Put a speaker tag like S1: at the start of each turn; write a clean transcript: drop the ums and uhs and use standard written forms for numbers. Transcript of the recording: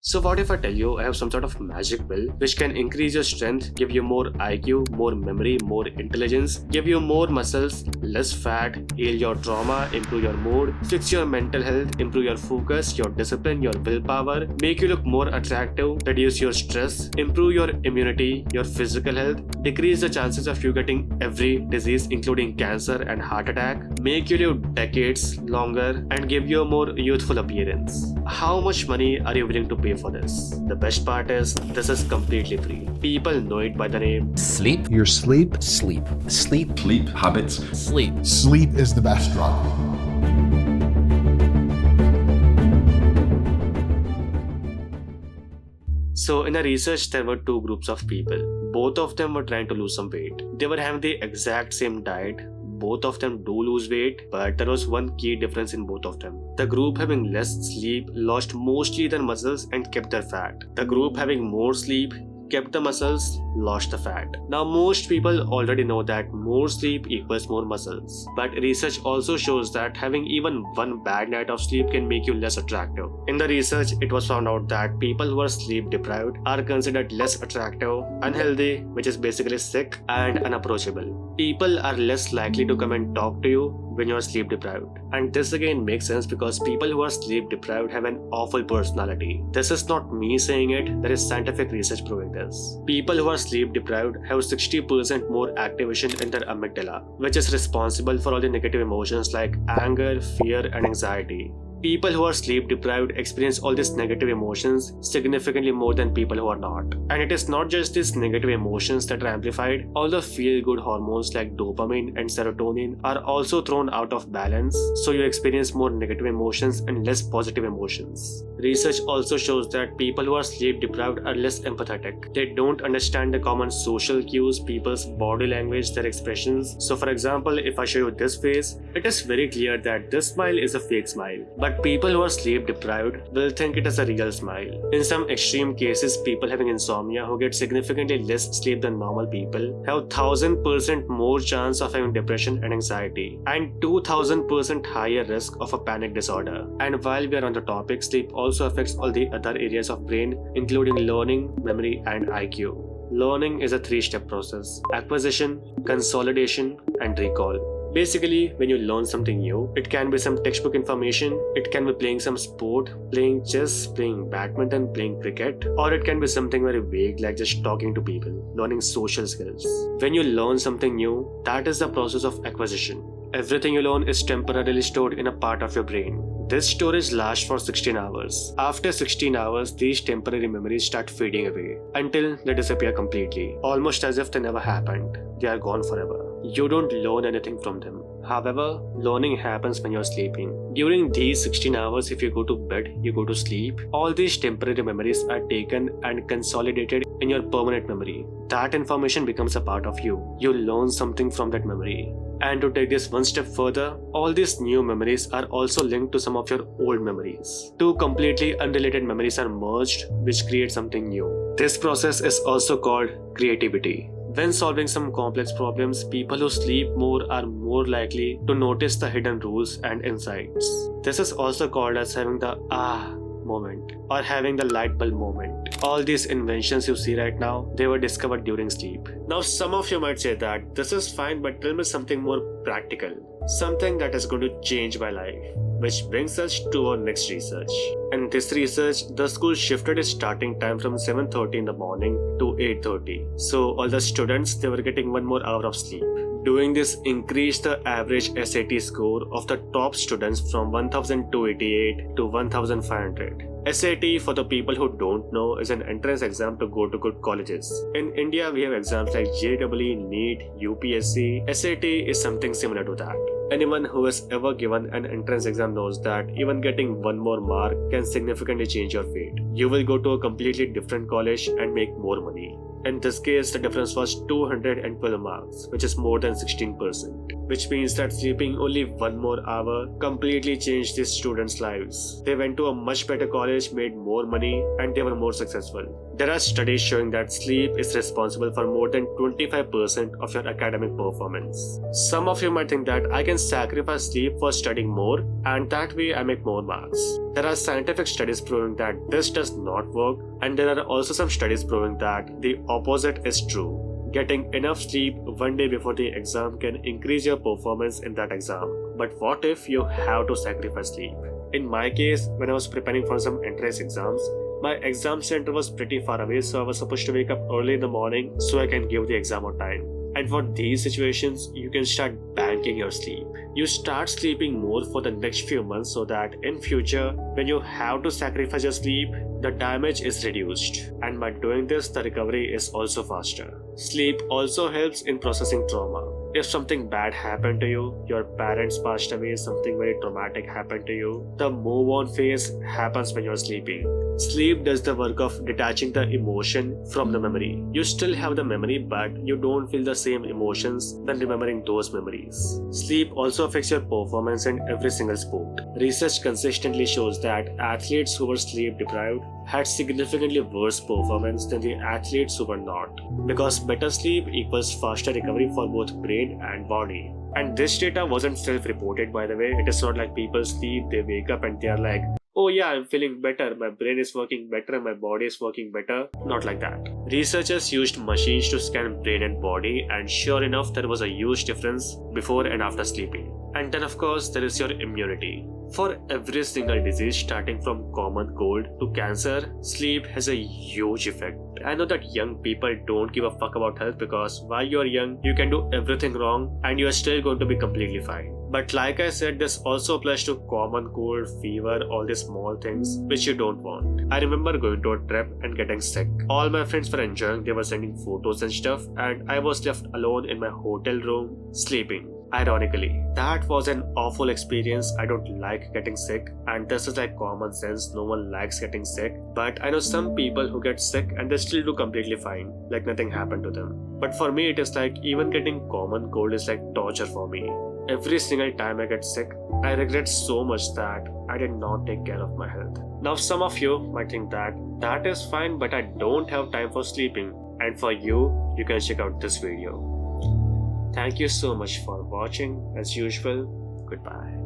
S1: So what if I tell you I have some sort of magic pill which can increase your strength, give you more IQ, more memory, more intelligence, give you more muscles, less fat, heal your trauma, improve your mood, fix your mental health, improve your focus, your discipline, your willpower, make you look more attractive, reduce your stress, improve your immunity, your physical health, decrease the chances of you getting every disease including cancer and heart attack, make you live decades longer and give you a more youthful appearance. How much money are you willing to pay for this? The best part is this is completely free. People know it by the name
S2: Sleep.
S3: Your sleep.
S2: Sleep. Sleep.
S4: Sleep habits.
S2: Sleep.
S3: Sleep is the best drug.
S1: So in a research, there were two groups of people. Both of them were trying to lose some weight. They were having the exact same diet. Both of them do lose weight, but there was one key difference in both of them. The group having less sleep lost mostly their muscles and kept their fat. The group having more sleep kept the muscles, lost the fat. Now most people already know that more sleep equals more muscles. But research also shows that having even one bad night of sleep can make you less attractive. In the research, it was found out that people who are sleep deprived are considered less attractive, unhealthy, which is basically sick, and unapproachable. People are less likely to come and talk to you when you are sleep deprived. And this again makes sense because people who are sleep deprived have an awful personality. This is not me saying it, there is scientific research proving this. People who are sleep deprived have 60% more activation in their amygdala, which is responsible for all the negative emotions like anger, fear, and anxiety. People who are sleep deprived experience all these negative emotions significantly more than people who are not. And it is not just these negative emotions that are amplified, all the feel-good hormones like dopamine and serotonin are also thrown out of balance, so you experience more negative emotions and less positive emotions. Research also shows that people who are sleep deprived are less empathetic. They don't understand the common social cues, people's body language, their expressions. So for example, if I show you this face, it is very clear that this smile is a fake smile. But people who are sleep deprived will think it is a real smile. In some extreme cases, people having insomnia who get significantly less sleep than normal people have 1000% more chance of having depression and anxiety, and 2000% higher risk of a panic disorder. And while we are on the topic, sleep also affects all the other areas of brain, including learning, memory, and IQ. Learning is a three-step process: acquisition, consolidation, and recall. Basically, when you learn something new, it can be some textbook information, it can be playing some sport, playing chess, playing badminton, playing cricket, or it can be something very vague like just talking to people, learning social skills. When you learn something new, that is the process of acquisition. Everything you learn is temporarily stored in a part of your brain. This storage lasts for 16 hours. After 16 hours, these temporary memories start fading away until they disappear completely, almost as if they never happened. They are gone forever. You don't learn anything from them. However, learning happens when you're sleeping. During these 16 hours, if you go to bed, you go to sleep, all these temporary memories are taken and consolidated in your permanent memory. That information becomes a part of you. You learn something from that memory. And to take this one step further, all these new memories are also linked to some of your old memories. Two completely unrelated memories are merged, which create something new. This process is also called creativity. When solving some complex problems, people who sleep more are more likely to notice the hidden rules and insights. This is also called as having the moment or having the light bulb moment. All these inventions you see right now, they were discovered during sleep. Now some of you might say that this is fine, but tell me something more practical, something that is going to change my life. Which brings us to our next research. In this research, the school shifted its starting time from 7:30 in the morning to 8:30. So all the students, they were getting one more hour of sleep. Doing this increased the average SAT score of the top students from 1288 to 1500. SAT, for the people who don't know, is an entrance exam to go to good colleges. In India, we have exams like JEE, NEET, UPSC. SAT is something similar to that. Anyone who has ever given an entrance exam knows that even getting one more mark can significantly change your fate. You will go to a completely different college and make more money. In this case, the difference was 212 marks, which is more than 16%. Which means that sleeping only one more hour completely changed these students' lives. They went to a much better college, made more money, and they were more successful. There are studies showing that sleep is responsible for more than 25% of your academic performance. Some of you might think that I can sacrifice sleep for studying more, and that way I make more marks. There are scientific studies proving that this does not work, and there are also some studies proving that the opposite is true. Getting enough sleep one day before the exam can increase your performance in that exam. But what if you have to sacrifice sleep? In my case, when I was preparing for some entrance exams, my exam center was pretty far away, so I was supposed to wake up early in the morning so I can give the exam on time. And for these situations, you can start banking your sleep. You start sleeping more for the next few months so that in future, when you have to sacrifice your sleep, the damage is reduced. And by doing this, the recovery is also faster. Sleep also helps in processing trauma. If something bad happened to you, your parents passed away, something very traumatic happened to you, the move on phase happens when you're sleeping. Sleep does the work of detaching the emotion from the memory. You still have the memory, but you don't feel the same emotions when remembering those memories. Sleep also affects your performance in every single sport. Research consistently shows that athletes who were sleep deprived had significantly worse performance than the athletes who were not. Because better sleep equals faster recovery for both brain and body. And this data wasn't self-reported, by the way. It is not like people sleep, they wake up and they are like, oh yeah, I'm feeling better, my brain is working better, my body is working better. Not like that. Researchers used machines to scan brain and body, and sure enough, there was a huge difference before and after sleeping. And then of course, there is your immunity. For every single disease, starting from common cold to cancer, sleep has a huge effect. I know that young people don't give a fuck about health because while you're young, you can do everything wrong and you are still going to be completely fine. But like I said, this also applies to common cold, fever, all these small things which you don't want. I remember going to a trip and getting sick. All my friends were enjoying, they were sending photos and stuff, and I was left alone in my hotel room, sleeping. Ironically, that was an awful experience. I don't like getting sick, and this is like common sense, no one likes getting sick. But I know some people who get sick and they still do completely fine, like nothing happened to them. But for me, it is like even getting common cold is like torture for me. Every single time I get sick, I regret so much that I did not take care of my health. Now some of you might think that that is fine, but I don't have time for sleeping. And for you, you can check out this video. Thank you so much for watching. As usual, goodbye.